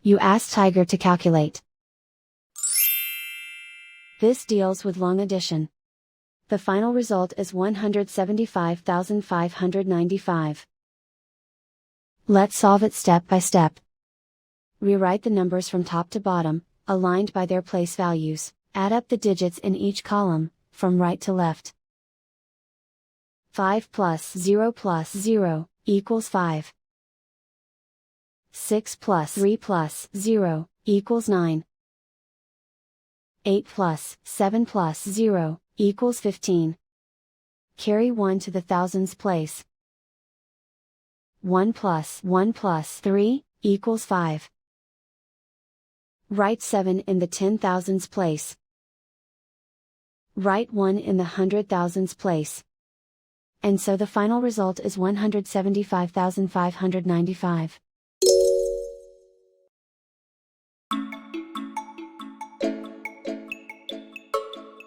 You ask Tiger to calculate. This deals with long addition. The final result is 175,595. Let's solve it step by step. Rewrite the numbers from top to bottom, aligned by their place values. Add up the digits in each column, from right to left. 5 plus 0 equals 5. 6 plus 3 plus 0 equals 9. 8 plus 7 plus 0 equals 15. Carry 1 to the thousands place. 1 plus 3 equals 5. Write 7 in the 10,000s place. Write 1 in the 100,000s place. And so the final result is 175,595.